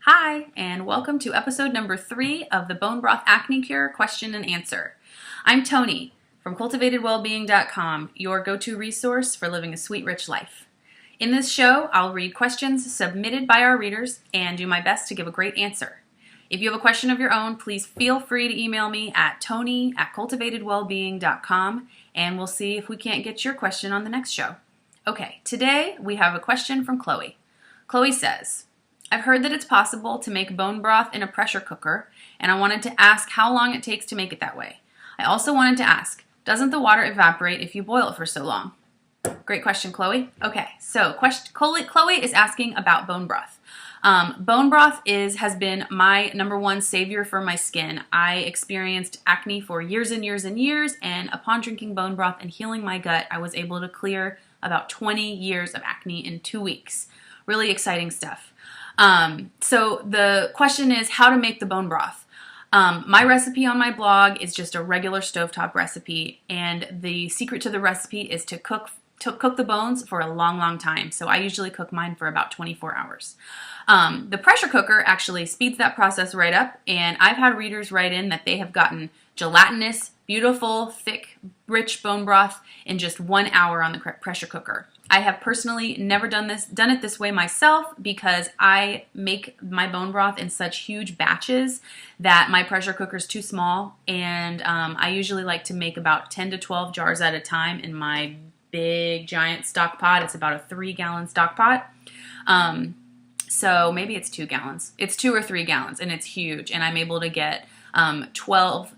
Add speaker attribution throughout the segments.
Speaker 1: Hi, and welcome to episode number 3 of the Bone Broth Acne Cure Question and Answer. I'm Toni from cultivatedwellbeingDOTcom, your go-to resource for living a sweet, rich life. In this show, I'll read questions submitted by our readers and do my best to give a great answer. If you have a question of your own, please feel free to email me at toni@cultivatedwellbeingDOTcom, and we'll see if we can't get your question on the next show. Okay, today we have a question from Chloe. Chloe says, I've heard that it's possible to make bone broth in a pressure cooker, and I wanted to ask how long it takes to make it that way. I also wanted to ask, doesn't the water evaporate if you boil it for so long? Great question, Chloe. Okay, so Chloe is asking about bone broth. Bone broth has been my number one savior for my skin. I experienced acne for years and years and years, and upon drinking bone broth and healing my gut, I was able to clear about 20 years of acne in 2 weeks. Really exciting stuff. So the question is how to make the bone broth. My recipe on my blog is just a regular stovetop recipe, and the secret to the recipe is to cook the bones for a long, long time. So I usually cook mine for about 24 hours. The pressure cooker actually speeds that process right up, and I've had readers write in that they have gotten gelatinous, beautiful, thick, rich bone broth in just 1 hour on the pressure cooker. I have personally never done it this way myself because I make my bone broth in such huge batches that my pressure cooker is too small, and I usually like to make about 10 to 12 jars at a time in my big giant stock pot. It's about a 3-gallon stock pot. So maybe it's 2 gallons. It's 2 or 3 gallons, and it's huge, and I'm able to get 10 to 12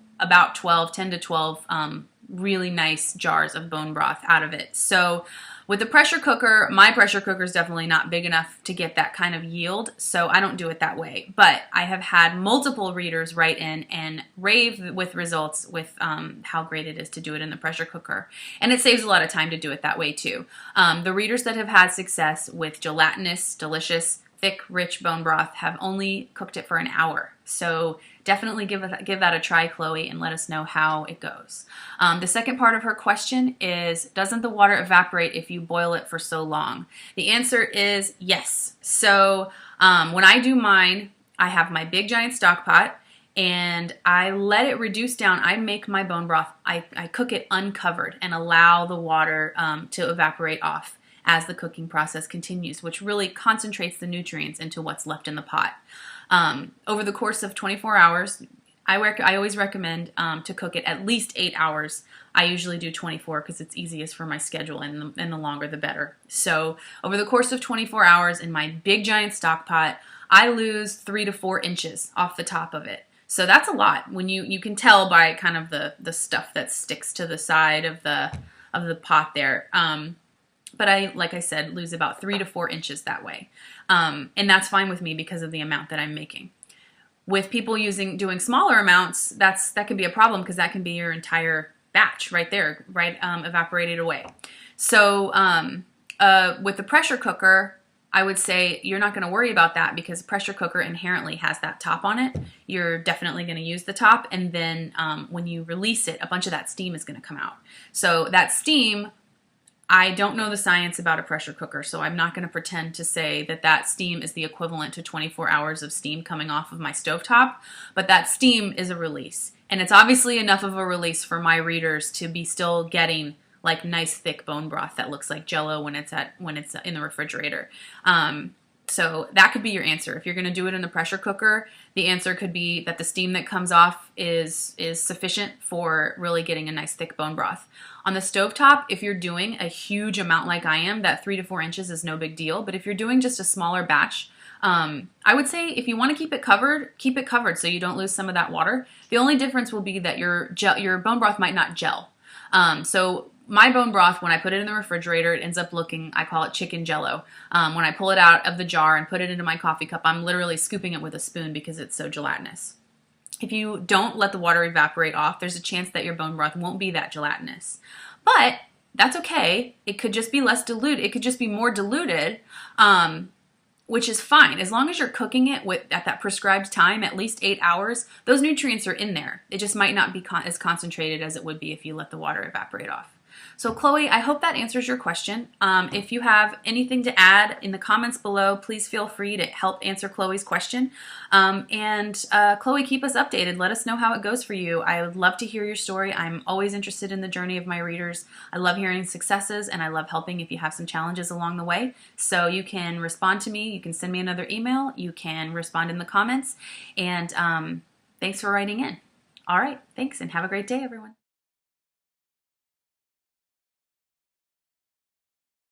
Speaker 1: really nice jars of bone broth out of it. So with the pressure cooker, my pressure cooker is definitely not big enough to get that kind of yield, so I don't do it that way. But I have had multiple readers write in and rave with results with how great it is to do it in the pressure cooker. And it saves a lot of time to do it that way too. The readers that have had success with gelatinous, delicious, thick, rich bone broth have only cooked it for an hour. So definitely give that a try, Chloe, and let us know how it goes. The second part of her question is, doesn't the water evaporate if you boil it for so long? The answer is yes. So when I do mine, I have my big giant stock pot, and I let it reduce down. I make my bone broth, I cook it uncovered and allow the water to evaporate off as the cooking process continues, which really concentrates the nutrients into what's left in the pot. Over the course of 24 hours, I always recommend to cook it at least 8 hours. I usually do 24 because it's easiest for my schedule, and the longer the better. So over the course of 24 hours in my big giant stock pot, I lose 3 to 4 inches off the top of it. So that's a lot. When you can tell by kind of the stuff that sticks to the side of the pot there. But like I said, lose about 3 to 4 inches that way. And that's fine with me because of the amount that I'm making. With people doing smaller amounts, that can be a problem because that can be your entire batch right there, evaporated away. So with the pressure cooker, I would say you're not going to worry about that because the pressure cooker inherently has that top on it. You're definitely going to use the top, and then when you release it, a bunch of that steam is going to come out. So that steam, I don't know the science about a pressure cooker, so I'm not going to pretend to say that steam is the equivalent to 24 hours of steam coming off of my stovetop, but that steam is a release. And it's obviously enough of a release for my readers to be still getting like nice thick bone broth that looks like Jell-O when it's in the refrigerator. So that could be your answer. If you're going to do it in the pressure cooker, the answer could be that the steam that comes off is sufficient for really getting a nice thick bone broth. On the stovetop, if you're doing a huge amount like I am, that 3 to 4 inches is no big deal. But if you're doing just a smaller batch, I would say if you want to keep it covered so you don't lose some of that water. The only difference will be that your bone broth might not gel. So my bone broth, when I put it in the refrigerator, it ends up looking, I call it chicken Jell-O. When I pull it out of the jar and put it into my coffee cup, I'm literally scooping it with a spoon because it's so gelatinous. If you don't let the water evaporate off, there's a chance that your bone broth won't be that gelatinous. But that's okay. It could just be less diluted. It could just be more diluted, which is fine. As long as you're cooking it at that prescribed time, at least 8 hours, those nutrients are in there. It just might not be as concentrated as it would be if you let the water evaporate off. So Chloe, I hope that answers your question. If you have anything to add in the comments below, please feel free to help answer Chloe's question. Chloe, keep us updated. Let us know how it goes for you. I would love to hear your story. I'm always interested in the journey of my readers. I love hearing successes, and I love helping if you have some challenges along the way. So you can respond to me. You can send me another email. You can respond in the comments. And thanks for writing in. All right, thanks, and have a great day, everyone.